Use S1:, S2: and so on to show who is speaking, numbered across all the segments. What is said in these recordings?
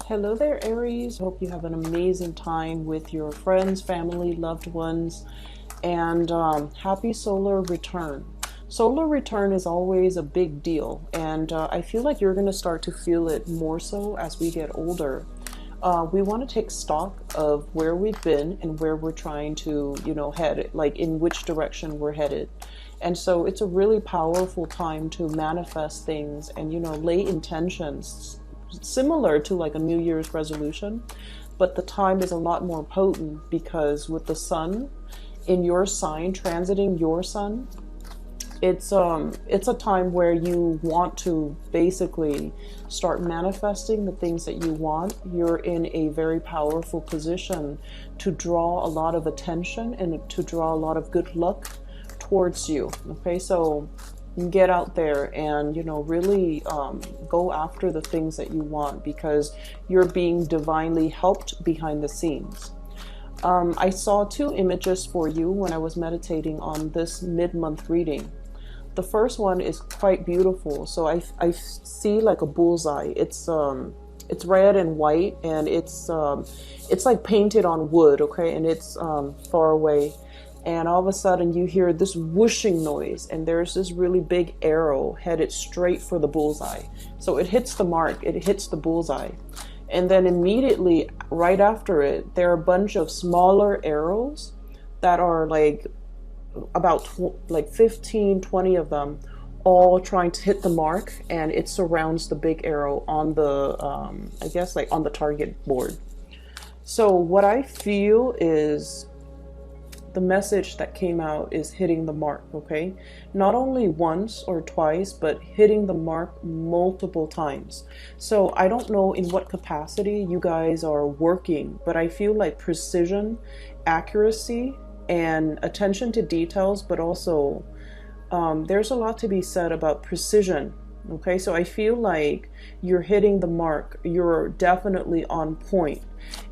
S1: Hello there, Aries. Hope you have an amazing time with your friends, family, loved ones, and happy solar return. Solar return is always a big deal, and I feel like you're going to start to feel it more so as we get older. We want to take stock of where we've been and where we're trying to, head, like in which direction we're headed. And so it's a really powerful time to manifest things and, lay intentions similar to like a New Year's resolution, but the time is a lot more potent because with the sun in your sign transiting your sun, it's a time where you want to basically start manifesting the things that you want. You're in a very powerful position to draw a lot of attention and to draw a lot of good luck towards you. Okay, so get out there and really go after the things that you want because you're being divinely helped behind the scenes. I saw two images for you when I was meditating on this mid-month reading. The first one is quite beautiful. So I see like a bullseye. It's red and white, and it's like painted on wood, okay, and it's far away. And all of a sudden you hear this whooshing noise, and there's this really big arrow headed straight for the bullseye. So it hits the mark, it hits the bullseye. And then immediately right after it, there are a bunch of smaller arrows that are like about 15, 20 of them, all trying to hit the mark, and it surrounds the big arrow on the, I guess like on the target board. So what I feel is the message that came out is hitting the mark, okay? Not only once or twice, but hitting the mark multiple times. So I don't know in what capacity you guys are working, but I feel like precision, accuracy, and attention to details, but also there's a lot to be said about precision. Okay, so I feel like you're hitting the mark. You're definitely on point,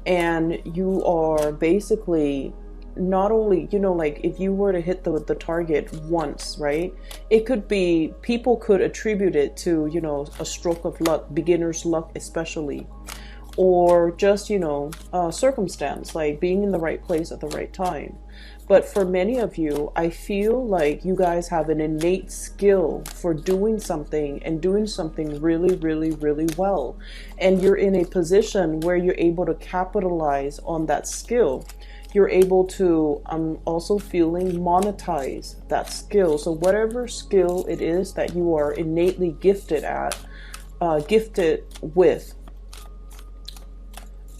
S1: and you are basically not only, like if you were to hit the target once, right? It could be, people could attribute it to, a stroke of luck, beginner's luck especially, or just, circumstance, like being in the right place at the right time. But for many of you, I feel like you guys have an innate skill for doing something and doing something really, really, really well. And you're in a position where you're able to capitalize on that skill. You're able to, I'm also feeling, monetize that skill. So whatever skill it is that you are innately gifted at, gifted with,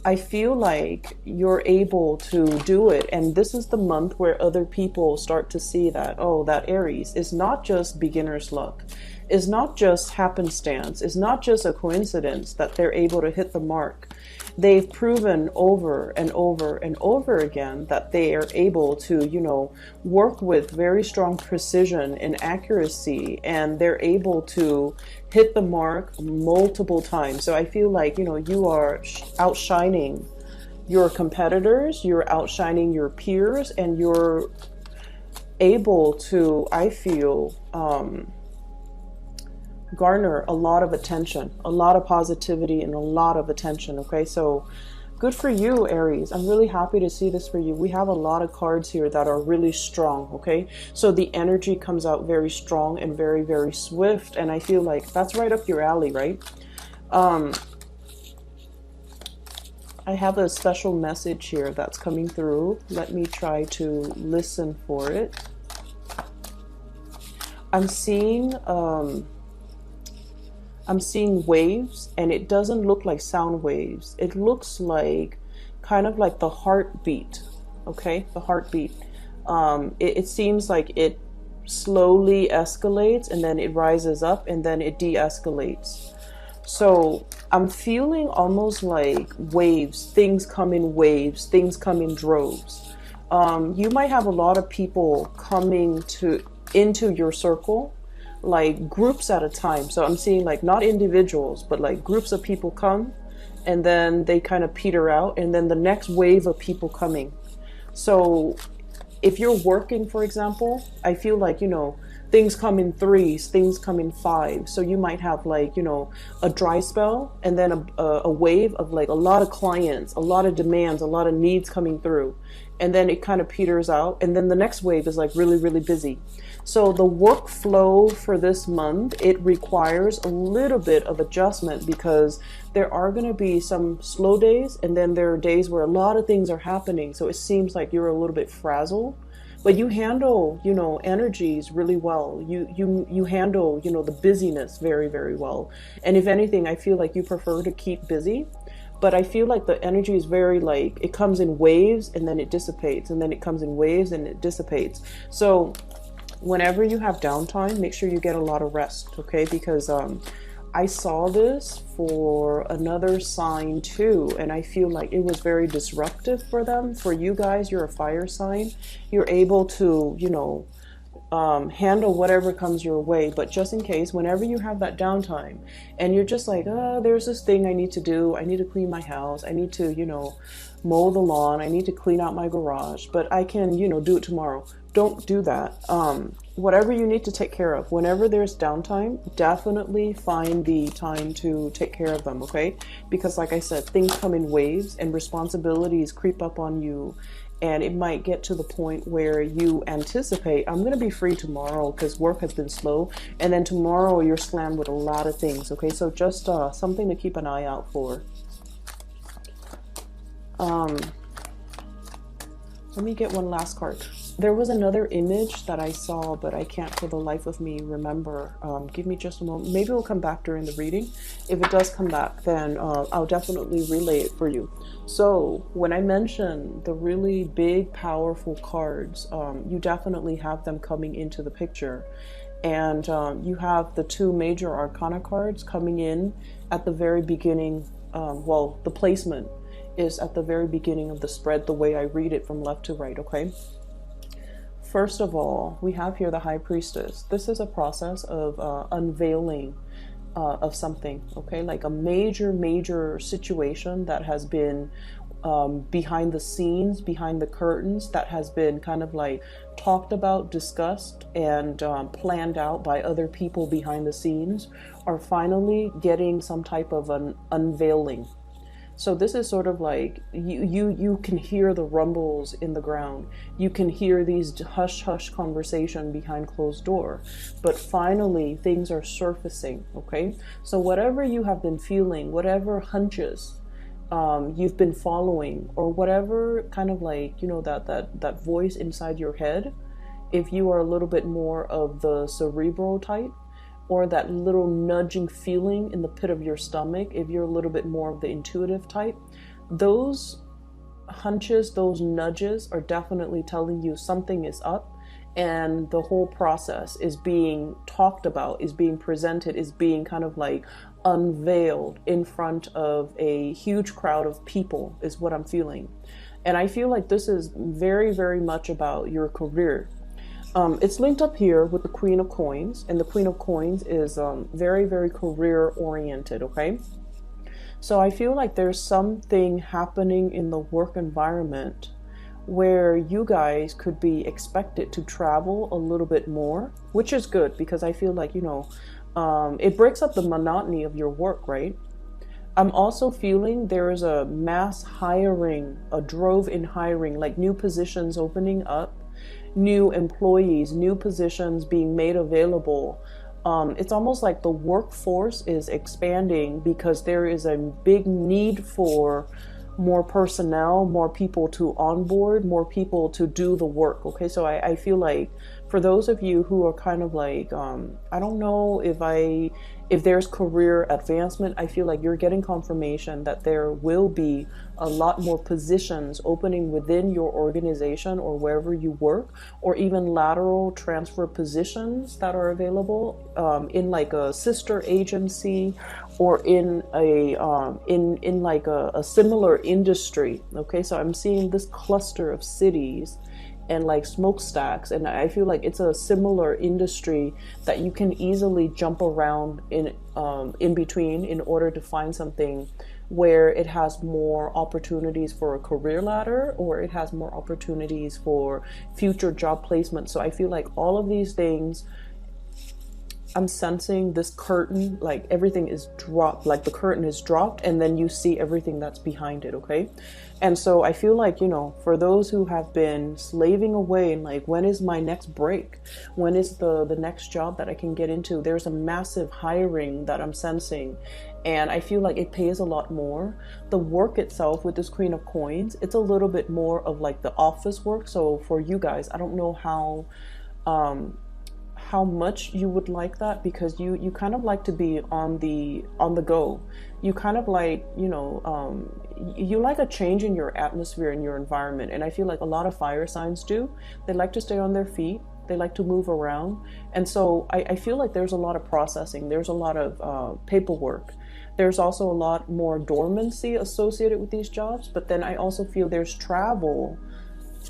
S1: I feel like you're able to do it. And this is the month where other people start to see that, oh, that Aries is not just beginner's luck. It's not just happenstance. It's not just a coincidence that they're able to hit the mark. They've proven over and over and over again that they are able to, work with very strong precision and accuracy, and they're able to hit the mark multiple times. So I feel like, you are outshining your competitors, you're outshining your peers, and you're able to, I feel, garner a lot of attention, a lot of positivity, and a lot of attention. Okay, so good for you, Aries. I'm really happy to see this for you. We have a lot of cards here that are really strong. Okay, so the energy comes out very strong and very, very swift, and I feel like that's right up your alley, right? I have a special message here that's coming through. Let me try to listen for it. I'm seeing waves, and it doesn't look like sound waves. It looks like kind of like the heartbeat, okay? The heartbeat. It seems like it slowly escalates, and then it rises up, and then it de-escalates. So I'm feeling almost like waves. Things come in waves. Things come in droves. You might have a lot of people coming into your circle, like groups at a time. So I'm seeing like not individuals, but like groups of people come, and then they kind of peter out, and then the next wave of people coming. So if you're working, for example, I feel like, things come in threes, things come in fives. So you might have like, you know, a dry spell and then a wave of like a lot of clients, a lot of demands, a lot of needs coming through. And then it kind of peters out. And then the next wave is like really, really busy. So the workflow for this month, it requires a little bit of adjustment because there are going to be some slow days. And then there are days where a lot of things are happening. So it seems like you're a little bit frazzled. But you handle, you know, energies really well. You handle, you know, the busyness very, very well. And if anything, I feel like you prefer to keep busy. But I feel like the energy is very like, it comes in waves and then it dissipates. And then it comes in waves and it dissipates. So whenever you have downtime, make sure you get a lot of rest, okay? Because I saw this for another sign too, and I feel like it was very disruptive for them. For you guys, you're a fire sign. You're able to, you know, handle whatever comes your way. But just in case, whenever you have that downtime and you're just like, oh, there's this thing I need to do. I need to clean my house. I need to, you know, mow the lawn. I need to clean out my garage, but I can, you know, do it tomorrow. Don't do that. Whatever you need to take care of, whenever there's downtime, definitely find the time to take care of them, okay? Because like I said, things come in waves and responsibilities creep up on you. And it might get to the point where you anticipate, I'm going to be free tomorrow because work has been slow. And then tomorrow you're slammed with a lot of things, okay? So just something to keep an eye out for. Let me get one last card. There was another image that I saw, but I can't for the life of me remember. Give me just a moment. Maybe it'll come back during the reading. If it does come back, then I'll definitely relay it for you. So when I mentioned the really big, powerful cards, you definitely have them coming into the picture. And you have the two major arcana cards coming in at the very beginning. Well, the placement is at the very beginning of the spread, the way I read it from left to right, okay? First of all, we have here the High Priestess. This is a process of unveiling of something, okay? Like a major situation that has been behind the scenes, behind the curtains, that has been kind of like talked about, discussed, and planned out by other people behind the scenes, are finally getting some type of an unveiling. So this is sort of like you can hear the rumbles in the ground. You can hear these hush conversation behind closed door. But finally, things are surfacing, okay? So whatever you have been feeling, whatever hunches you've been following, or whatever kind of like, you know, that voice inside your head, if you are a little bit more of the cerebral type, or that little nudging feeling in the pit of your stomach, if you're a little bit more of the intuitive type, those hunches, those nudges are definitely telling you something is up, and the whole process is being talked about, is being presented, is being kind of like unveiled in front of a huge crowd of people, is what I'm feeling. And I feel like this is very, very much about your career. It's linked up here with the Queen of Coins, and the Queen of Coins is very, very career oriented, okay? So I feel like there's something happening in the work environment where you guys could be expected to travel a little bit more, which is good because I feel like, you know, it breaks up the monotony of your work, right? I'm also feeling there is a mass hiring, a drove in hiring, like new positions opening up, new employees, new positions being made available. It's almost like the workforce is expanding because there is a big need for more personnel, more people to onboard, more people to do the work. Okay, so I feel like for those of you who are kind of like, I don't know if there's career advancement, I feel like you're getting confirmation that there will be a lot more positions opening within your organization or wherever you work, or even lateral transfer positions that are available in like a sister agency or in a in like a similar industry. Okay, so I'm seeing this cluster of cities and like smokestacks, and I feel like it's a similar industry that you can easily jump around in between in order to find something where it has more opportunities for a career ladder, or it has more opportunities for future job placement. So I feel like all of these things I'm sensing this curtain, like everything is dropped, like the curtain is dropped, and then you see everything that's behind it, okay? And so I feel like, you know, for those who have been slaving away and like, when is my next break? When is the next job that I can get into? There's a massive hiring that I'm sensing, and I feel like it pays a lot more. The work itself with this Queen of Coins, it's a little bit more of like the office work. So for you guys, I don't know how much you would like that, because you kind of like to be on the go. You kind of like, you know, you like a change in your atmosphere and your environment. And I feel like a lot of fire signs do. They like to stay on their feet. They like to move around. And so I feel like there's a lot of processing. There's a lot of paperwork. There's also a lot more dormancy associated with these jobs. But then I also feel there's travel.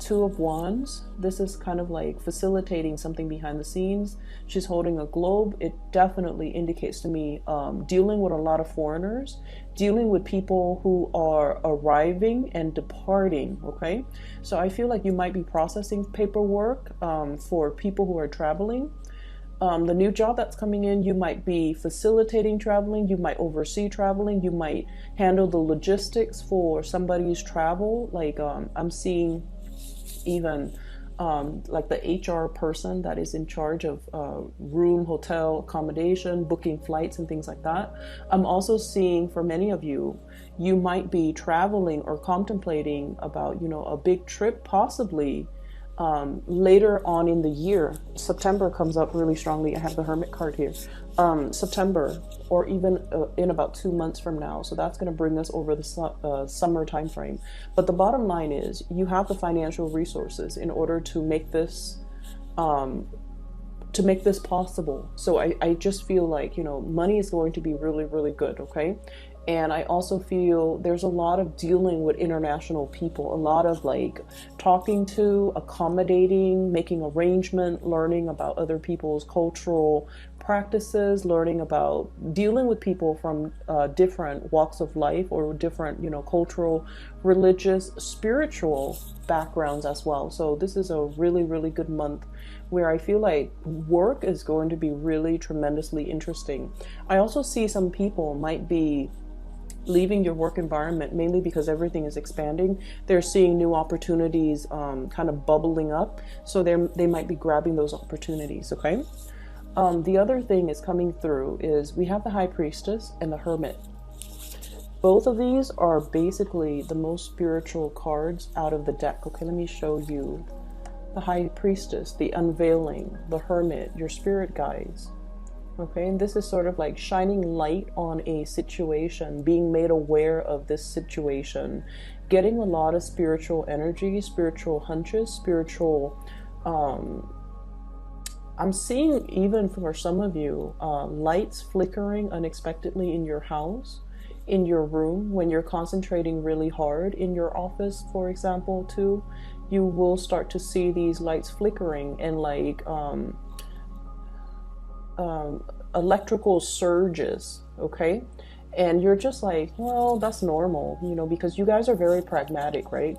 S1: Two of Wands. This is kind of like facilitating something behind the scenes. She's holding a globe. It definitely indicates to me dealing with a lot of foreigners, dealing with people who are arriving and departing, okay? So I feel like you might be processing paperwork for people who are traveling. The new job that's coming in, you might be facilitating traveling, you might oversee traveling, you might handle the logistics for somebody's travel. Like I'm seeing even like the HR person that is in charge of room, hotel, accommodation, booking flights and things like that. I'm also seeing for many of you, you might be traveling or contemplating about, you know, a big trip possibly later on in the year. September comes up really strongly. I have the Hermit card here. September, or even in about 2 months from now. So that's going to bring us over the summer time frame. But the bottom line is you have the financial resources in order to make this possible. So I just feel like, you know, money is going to be really, really good, okay? And I also feel there's a lot of dealing with international people, a lot of like talking to, accommodating, making arrangement, learning about other people's cultural practices, learning about dealing with people from different walks of life or different, you know, cultural, religious, spiritual backgrounds as well. So this is a really, really good month where I feel like work is going to be really tremendously interesting. I also see some people might be leaving your work environment mainly because everything is expanding. They're seeing new opportunities kind of bubbling up, so they might be grabbing those opportunities, okay? The other thing is coming through is we have the High Priestess and the Hermit. Both of these are basically the most spiritual cards out of the deck. Okay, let me show you the High Priestess, the unveiling, the Hermit, your spirit guides. Okay, and this is sort of like shining light on a situation, being made aware of this situation, getting a lot of spiritual energy, spiritual hunches, spiritual, I'm seeing even for some of you, lights flickering unexpectedly in your house, in your room, when you're concentrating really hard in your office, for example, too, you will start to see these lights flickering and like, electrical surges, okay? And you're just like, well, that's normal, you know, because you guys are very pragmatic, right?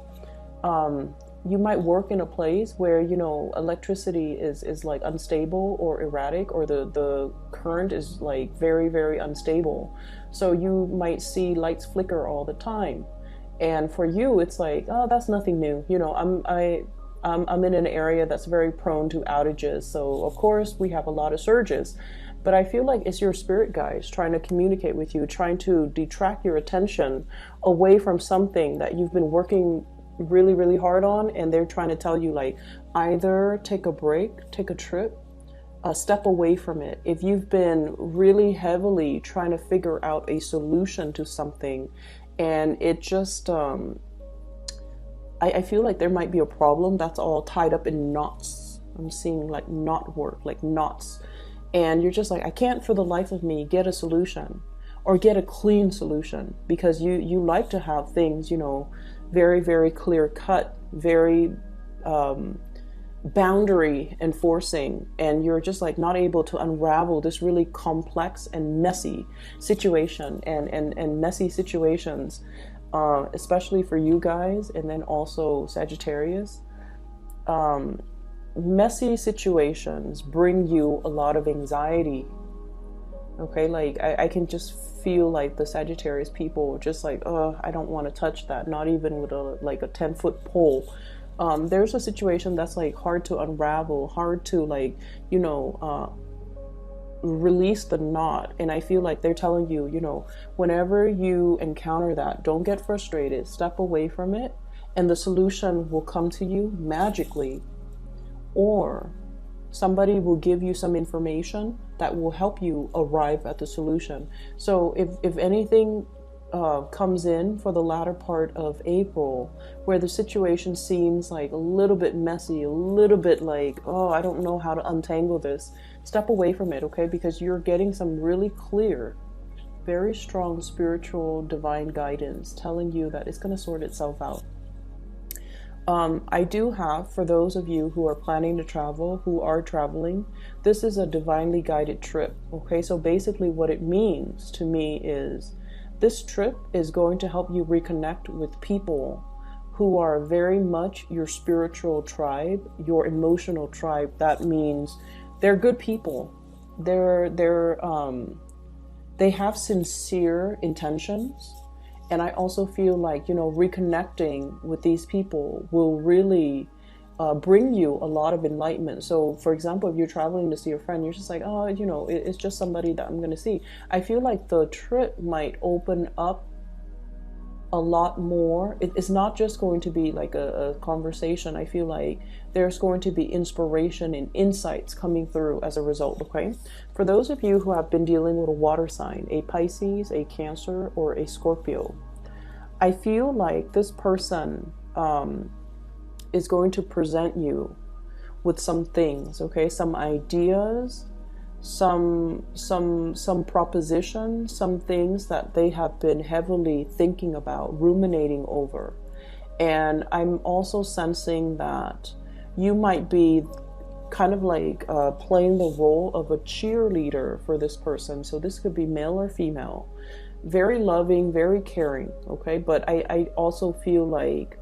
S1: You might work in a place where, you know, electricity is like unstable or erratic, or the current is like very, very unstable. So you might see lights flicker all the time. And for you, it's like, oh, that's nothing new. You know, I'm in an area that's very prone to outages. So of course we have a lot of surges, but I feel like it's your spirit guides trying to communicate with you, trying to detract your attention away from something that you've been working really, really hard on. And they're trying to tell you like, either take a break, take a trip, step away from it. If you've been really heavily trying to figure out a solution to something and it just, I feel like there might be a problem that's all tied up in knots. I'm seeing like knot work, like knots. And you're just like, I can't for the life of me get a solution or get a clean solution, because you like to have things, you know, very, very clear cut, very boundary enforcing. And you're just like not able to unravel this really complex and messy situation and messy situations. Especially for you guys, and then also Sagittarius. messy situations bring you a lot of anxiety. Okay, like I can just feel like the Sagittarius people just like, oh, I don't want to touch that, not even with a 10-foot pole. There's a situation that's like hard to unravel, hard to like, release the knot. And I feel like they're telling you, whenever you encounter that, don't get frustrated, step away from it, and the solution will come to you magically. Or somebody will give you some information that will help you arrive at the solution. So if anything comes in for the latter part of April, where the situation seems like a little bit messy, a little bit like, oh, I don't know how to untangle this, step away from it, okay? Because you're getting some really clear, very strong spiritual divine guidance telling you that it's going to sort itself out. I do have, for those of you who are planning to travel, who are traveling, this is a divinely guided trip, okay? So basically what it means to me is this trip is going to help you reconnect with people who are very much your spiritual tribe, your emotional tribe. That means they're good people. They have sincere intentions. And I also feel like, reconnecting with these people will really bring you a lot of enlightenment. So, for example, if you're traveling to see a friend, you're just like, oh, it's just somebody that I'm going to see. I feel like the trip might open up a lot more. It's not just going to be like a conversation. I feel like there's going to be inspiration and insights coming through as a result, okay? For those of you who have been dealing with a water sign, a Pisces, a Cancer, or a Scorpio, I feel like this person is going to present you with some things, okay? Some ideas, some propositions, some things that they have been heavily thinking about, ruminating over. And I'm also sensing that you might be kind of like playing the role of a cheerleader for this person. So this could be male or female. Very loving, very caring, okay? But I also feel like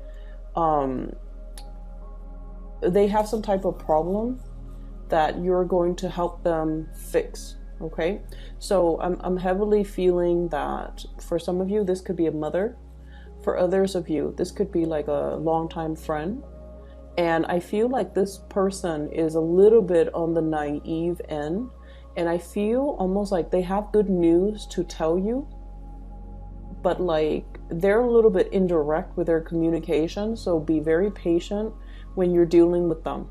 S1: they have some type of problem that you're going to help them fix, okay? So I'm heavily feeling that for some of you, this could be a mother. For others of you, this could be like a longtime friend. And I feel like this person is a little bit on the naive end. And I feel almost like they have good news to tell you, but like they're a little bit indirect with their communication. So be very patient when you're dealing with them.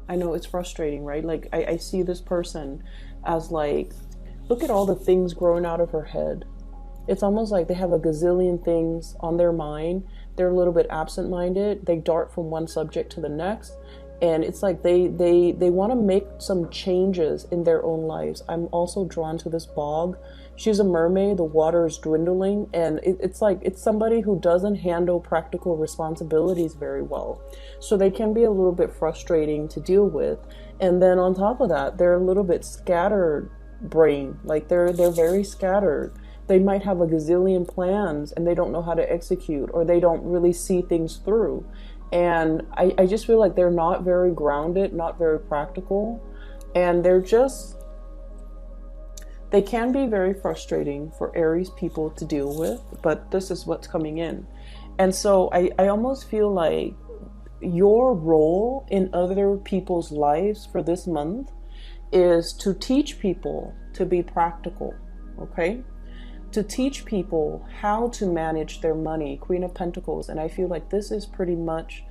S1: I know it's frustrating, right? Like I see this person as like, look at all the things growing out of her head. It's almost like they have a gazillion things on their mind. They're a little bit absent-minded. They dart from one subject to the next. And it's like they want to make some changes in their own lives. I'm also drawn to this bog. She's a mermaid. The water is dwindling. And it's like it's somebody who doesn't handle practical responsibilities very well. So they can be a little bit frustrating to deal with. And then on top of that, they're a little bit scattered brain. Like they're very scattered. They might have a gazillion plans and they don't know how to execute, or they don't really see things through. And I just feel like they're not very grounded, not very practical. And they can be very frustrating for Aries people to deal with, but this is what's coming in. And so I almost feel like your role in other people's lives for this month is to teach people to be practical, okay? To teach people how to manage their money, Queen of Pentacles. And I feel like this is pretty much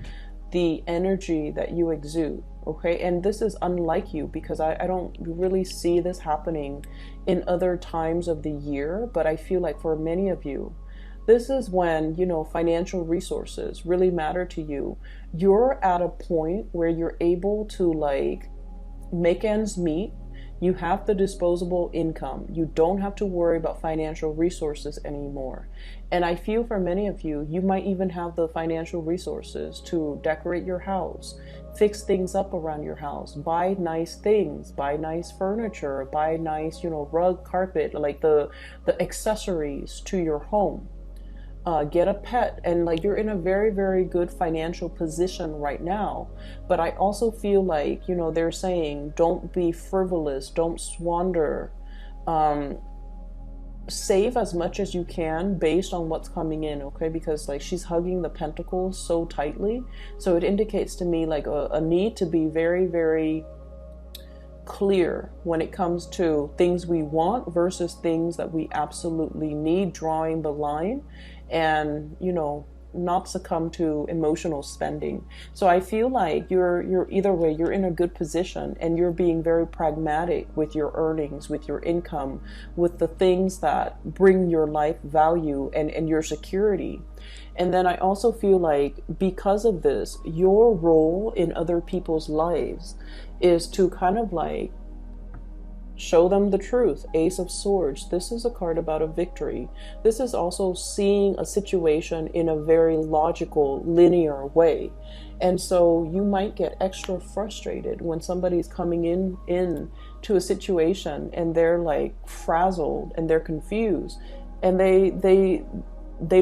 S1: the energy that you exude, okay? And this is unlike you, because I don't really see this happening in other times of the year. But I feel like for many of you, this is when, financial resources really matter to you. You're at a point where you're able to like make ends meet. You have the disposable income. You don't have to worry about financial resources anymore. And I feel for many of you, you might even have the financial resources to decorate your house, fix things up around your house, buy nice things, buy nice furniture, buy nice, rug, carpet, like the accessories to your home. get a pet, and like you're in a very, very good financial position right now. But I also feel like, you know, they're saying don't be frivolous, don't squander, save as much as you can based on what's coming in, okay? Because like she's hugging the pentacles so tightly, so it indicates to me like a need to be very, very clear when it comes to things we want versus things that we absolutely need, drawing the line, and, you know, not succumb to emotional spending. So I feel like you're either way, you're in a good position, and you're being very pragmatic with your earnings, with your income, with the things that bring your life value and your security. And then I also feel like because of this, your role in other people's lives is to kind of like show them the truth. Ace of Swords. This is a card about a victory. This is also seeing a situation in a very logical, linear way. And so you might get extra frustrated when somebody's coming in to a situation and they're like frazzled and they're confused, and they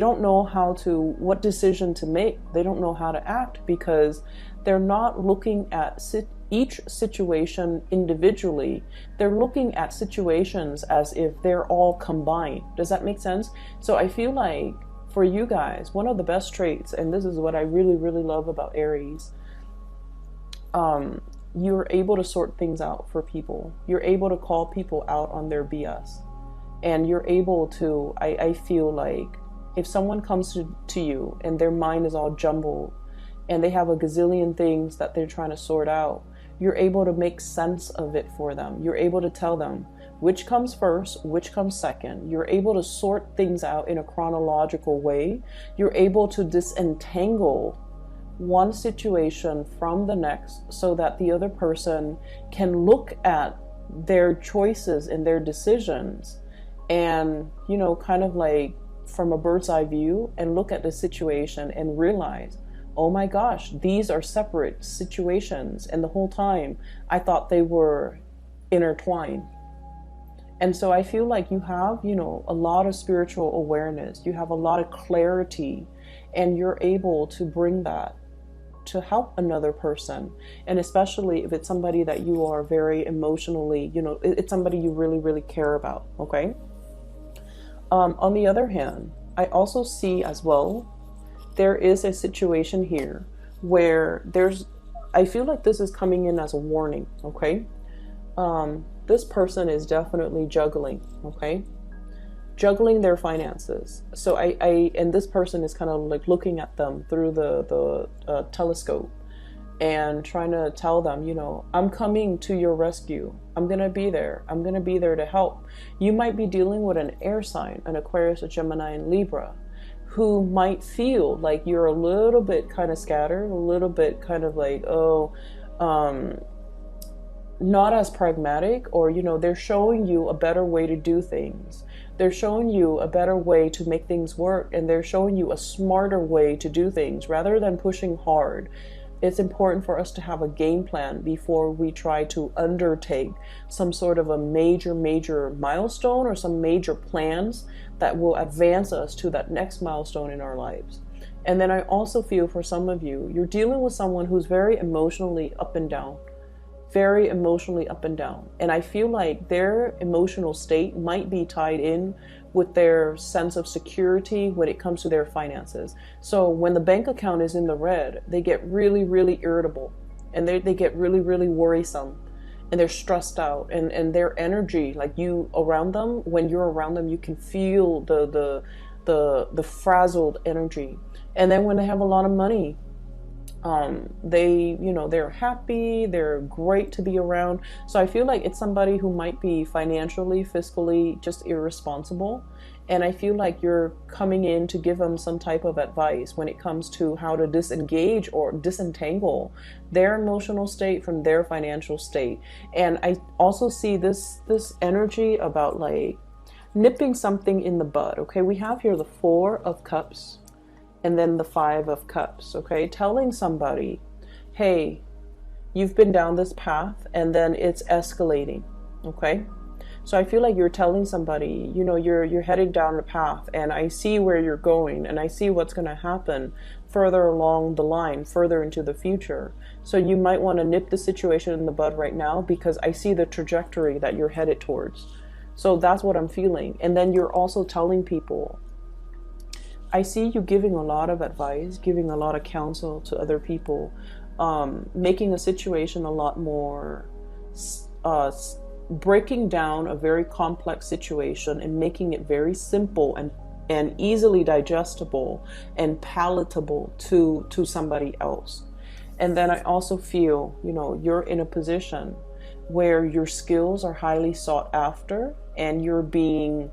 S1: don't know what decision to make. They don't know how to act because they're not looking at each situation individually. They're looking at situations as if they're all combined. Does that make sense? So I feel like for you guys, one of the best traits, and this is what I really, really love about Aries, you're able to sort things out for people. You're able to call people out on their BS. And you're able to, I feel like, if someone comes to you and their mind is all jumbled and they have a gazillion things that they're trying to sort out, you're able to make sense of it for them. You're able to tell them which comes first, which comes second. You're able to sort things out in a chronological way. You're able to disentangle one situation from the next so that the other person can look at their choices and their decisions and, you know, kind of like from a bird's eye view and look at the situation and realize, oh my gosh, these are separate situations, and the whole time I thought they were intertwined. And so I feel like you have, you know, a lot of spiritual awareness, you have a lot of clarity, and you're able to bring that to help another person. And especially if it's somebody that you are very emotionally, you know, it's somebody you really, really care about, okay? On the other hand, I also see as well, there is a situation here where I feel like this is coming in as a warning, okay? This person is definitely juggling, okay? Juggling their finances. So and this person is kind of like looking at them through the telescope and trying to tell them, you know, I'm coming to your rescue. I'm going to be there. I'm going to be there to help. You might be dealing with an air sign, an Aquarius, a Gemini, and Libra, who might feel like you're a little bit kind of scattered, a little bit kind of like, not as pragmatic, or, you know, they're showing you a better way to do things. They're showing you a better way to make things work, and they're showing you a smarter way to do things rather than pushing hard. It's important for us to have a game plan before we try to undertake some sort of a major milestone or some major plans that will advance us to that next milestone in our lives. And then I also feel for some of you, you're dealing with someone who's very emotionally up and down. Very emotionally up and down. And I feel like their emotional state might be tied in with their sense of security when it comes to their finances. So when the bank account is in the red, they get really, really irritable, and they get really, really worrisome, and they're stressed out, and their energy, like you around them, when you're around them, you can feel the frazzled energy. And then when they have a lot of money, they're happy, they're great to be around. So I feel like it's somebody who might be financially, fiscally just irresponsible. And I feel like you're coming in to give them some type of advice when it comes to how to disengage or disentangle their emotional state from their financial state. And I also see this energy about like nipping something in the bud. Okay, we have here the 4 of Cups and then the 5 of Cups, okay? Telling somebody, hey, you've been down this path and then it's escalating, okay? So I feel like you're telling somebody, you know, you're heading down a path, and I see where you're going, and I see what's going to happen further along the line, further into the future. So you might want to nip the situation in the bud right now, because I see the trajectory that you're headed towards. So that's what I'm feeling. And then you're also telling people, I see you giving a lot of advice, giving a lot of counsel to other people, making a situation a lot more, breaking down a very complex situation and making it very simple and easily digestible and palatable to somebody else. And then I also feel, you know, you're in a position where your skills are highly sought after, and you're being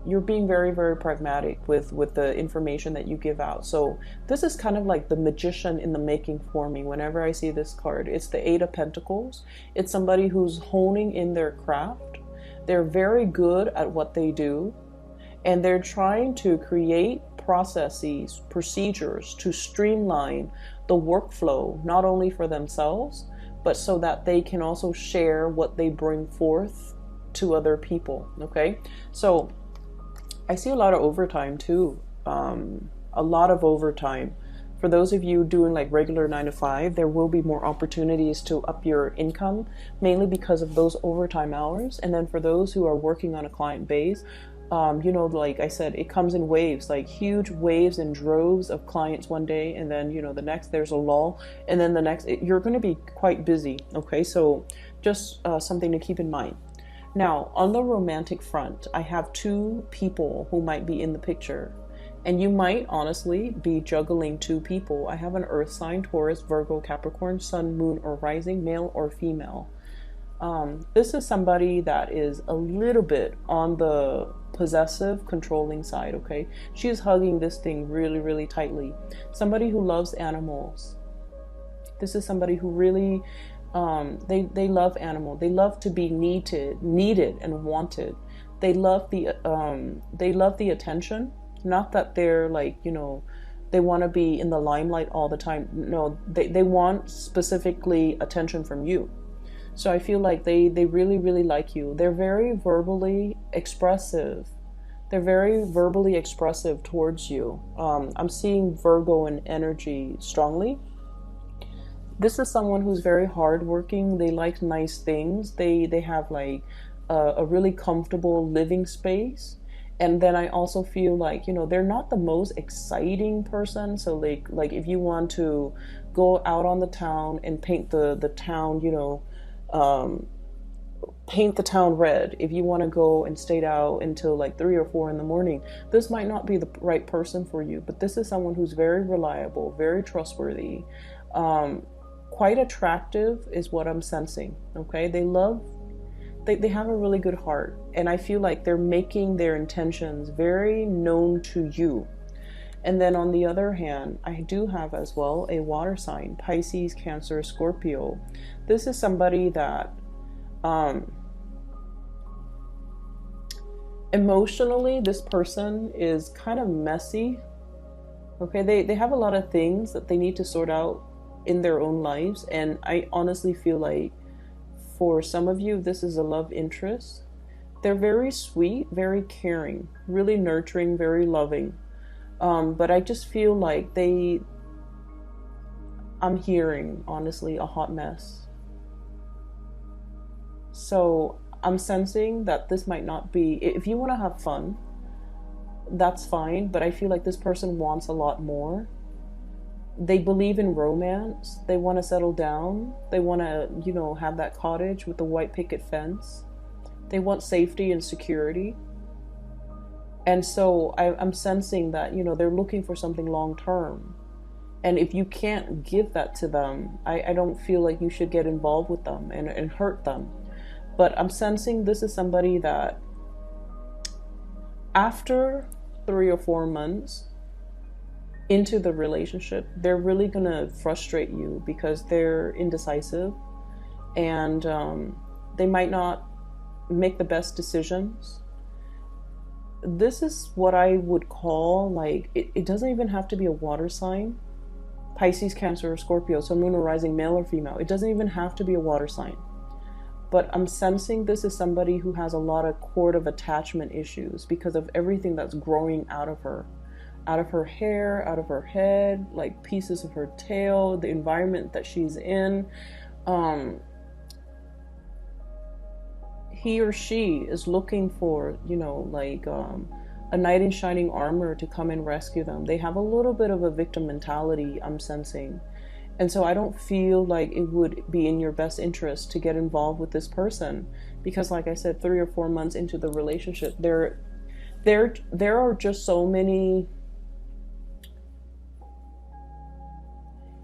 S1: very, very pragmatic with the information that you give out. So this is kind of like the magician in the making for me whenever I see this card. It's the Eight of Pentacles. It's somebody who's honing in their craft. They're very good at what they do, and they're trying to create processes, procedures to streamline the workflow, not only for themselves, but so that they can also share what they bring forth to other people. Okay, so I see a lot of overtime too, a lot of overtime. For those of you doing like regular 9 to 5, there will be more opportunities to up your income, mainly because of those overtime hours. And then for those who are working on a client base, you know, like I said, it comes in waves, like huge waves and droves of clients one day, and then, you know, the next there's a lull, and then the next you're going to be quite busy. Okay, so just something to keep in mind. Now, on the romantic front, I have two people who might be in the picture, and you might honestly be juggling two people. I have an earth sign, Taurus, Virgo, Capricorn, sun, moon, or rising, male or female. This is somebody that is a little bit on the possessive, controlling side, okay? She is hugging this thing really, really tightly. Somebody who loves animals. This is somebody who really, they love animal. They love to be needed and wanted. They love the attention. Not that they're like, you know, they want to be in the limelight all the time. No, they want specifically attention from you. So I feel like they really, really like you. They're very verbally expressive. They're very verbally expressive towards you. I'm seeing Virgo in energy strongly. This is someone who's very hardworking. They like nice things. They have like a really comfortable living space. And then I also feel like, you know, they're not the most exciting person. So like if you want to go out on the town and paint the town, you know, paint the town red. If you want to go and stay out until like 3 or 4 in the morning, this might not be the right person for you. But this is someone who's very reliable, very trustworthy, quite attractive is what I'm sensing. Okay, they have a really good heart, and I feel like they're making their intentions very known to you. And then on the other hand, I do have as well a water sign, Pisces, Cancer, Scorpio. This is somebody that emotionally, this person is kind of messy. Okay, they have a lot of things that they need to sort out in their own lives. And I honestly feel like for some of you, this is a love interest. They're very sweet, very caring, really nurturing, very loving. But I just feel like I'm hearing, honestly, a hot mess. So I'm sensing that this might not be, if you want to have fun, that's fine. But I feel like this person wants a lot more. They believe in romance. They want to settle down. They want to, you know, have that cottage with the white picket fence. They want safety and security. And so I'm sensing that, you know, they're looking for something long term. And if you can't give that to them, I don't feel like you should get involved with them and hurt them. But I'm sensing this is somebody that after 3 or 4 months into the relationship, they're really going to frustrate you because they're indecisive, and they might not make the best decisions. This is what I would call like, it doesn't even have to be a water sign. Pisces, Cancer, or Scorpio, so moon or rising, male or female. It doesn't even have to be a water sign. but I'm sensing this is somebody who has a lot of cord of attachment issues because of everything that's growing out of her hair, out of her head, like pieces of her tail, the environment that she's in. He or she is looking for, you know, like a knight in shining armor to come and rescue them. They have a little bit of a victim mentality, I'm sensing. And so I don't feel like it would be in your best interest to get involved with this person because, like I said, 3 or 4 months into the relationship, there are just so many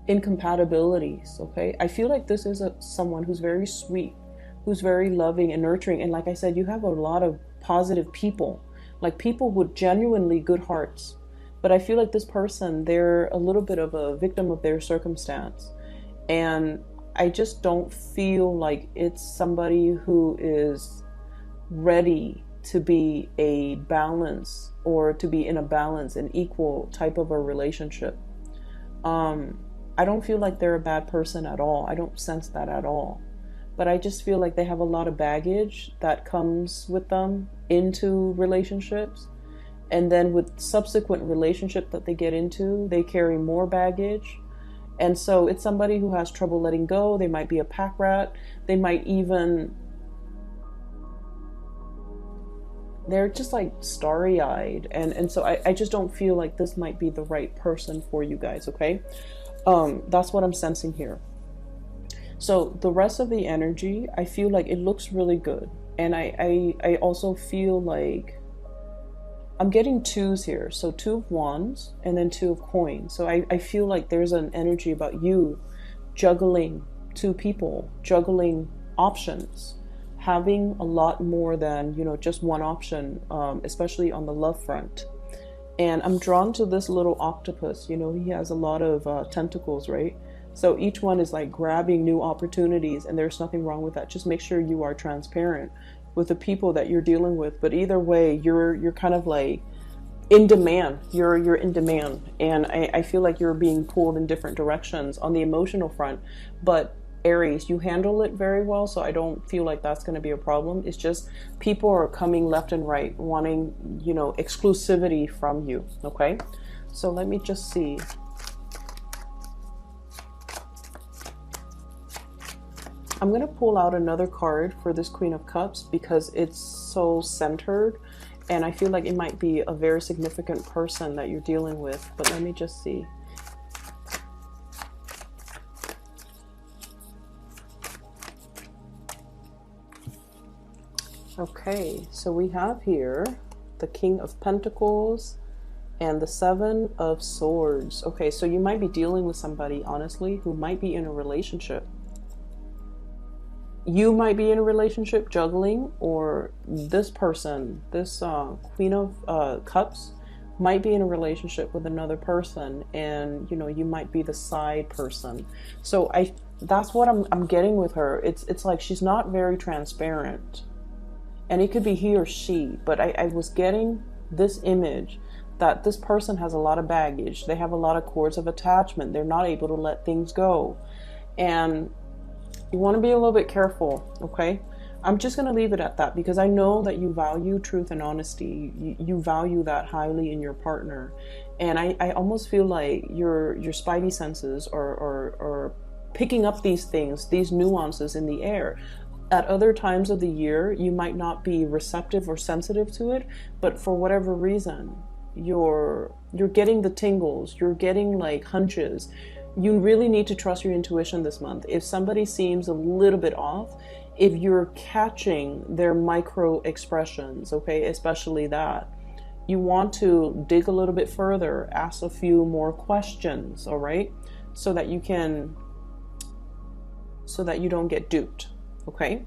S1: incompatibilities. Okay, I feel like this is someone who's very sweet, who's very loving and nurturing, and like I said, you have a lot of positive people, like people with genuinely good hearts. But I feel like this person, they're a little bit of a victim of their circumstance, and I just don't feel like it's somebody who is ready to be a balance, or to be in a balance, an equal type of a relationship. I don't feel like they're a bad person at all. I don't sense that at all. But I just feel like they have a lot of baggage that comes with them into relationships. And then with subsequent relationship that they get into, they carry more baggage. And so it's somebody who has trouble letting go. They might be a pack rat. They might even, they're just like starry-eyed. And so I just don't feel like this might be the right person for you guys, okay? That's what I'm sensing here. So the rest of the energy, I feel like it looks really good. And I also feel like I'm getting twos here. So 2 of wands and then 2 of coins. So I feel like there's an energy about you juggling 2 people, juggling options, having a lot more than, you know, just one option, especially on the love front. And I'm drawn to this little octopus. You know, he has a lot of tentacles, right? So each one is like grabbing new opportunities, and there's nothing wrong with that. Just make sure you are transparent with the people that you're dealing with. But either way, you're kind of like in demand. You're in demand, and I feel like you're being pulled in different directions on the emotional front. But Aries, you handle it very well, so I don't feel like that's going to be a problem. It's just people are coming left and right, wanting, you know, exclusivity from you. Okay, so let me just see. I'm going to pull out another card for this Queen of Cups because it's so centered, and I feel like it might be a very significant person that you're dealing with. But let me just see. Okay, so we have here the King of Pentacles and the 7 of Swords. Okay, so you might be dealing with somebody, honestly, who might be in a relationship. You might be in a relationship juggling, or this person, this Queen of Cups, might be in a relationship with another person, and, you know, you might be the side person. So that's what I'm getting with her. It's like she's not very transparent. And it could be he or she, but I was getting this image that this person has a lot of baggage. They have a lot of cords of attachment. They're not able to let things go. And you want to be a little bit careful, okay? I'm just going to leave it at that because I know that you value truth and honesty. You value that highly in your partner. And I almost feel like your spidey senses are picking up these things, these nuances in the air. At other times of the year, you might not be receptive or sensitive to it, but for whatever reason, you're getting the tingles, you're getting like hunches. You really need to trust your intuition this month. If somebody seems a little bit off, if you're catching their micro expressions, okay, especially that, you want to dig a little bit further, ask a few more questions, all right, so that you don't get duped. Okay.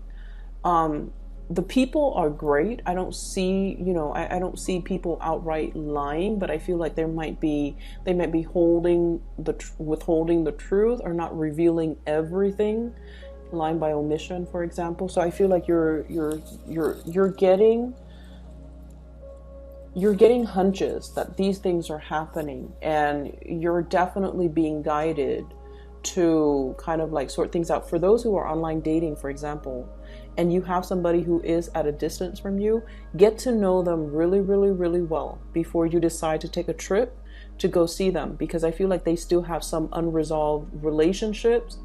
S1: The people are great. I don't see, you know, I don't see people outright lying, but I feel like they might be withholding the truth, or not revealing everything, lying by omission, for example. So I feel like you're getting hunches that these things are happening, and you're definitely being guided to kind of like sort things out. For those who are online dating, for example, and you have somebody who is at a distance from you, get to know them really, really, really well before you decide to take a trip to go see them, because I feel like they still have some unresolved relationships,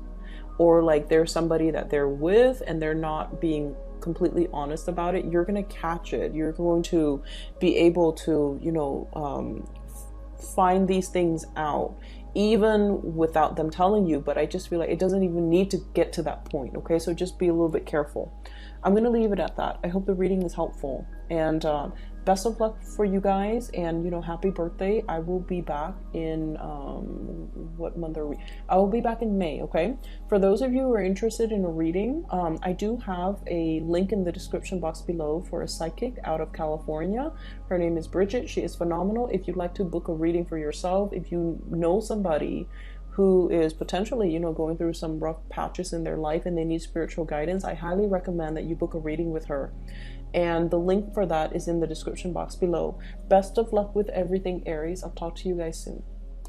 S1: or like there's somebody that they're with and they're not being completely honest about it. You're going to catch it. You're going to be able to, find these things out even without them telling you. But I just feel like it doesn't even need to get to that point. Okay, so just be a little bit careful. I'm going to leave it at that. I hope the reading is helpful, and best of luck for you guys, and happy birthday. I will be back in what month are we? I will be back in May. Okay, for those of you who are interested in a reading, I do have a link in the description box below for a psychic out of California. Her name is Bridget. She is phenomenal. If you'd like to book a reading for yourself, if you know somebody who is potentially, going through some rough patches in their life and they need spiritual guidance, I highly recommend that you book a reading with her. And the link for that is in the description box below. Best of luck with everything, Aries. I'll talk to you guys soon.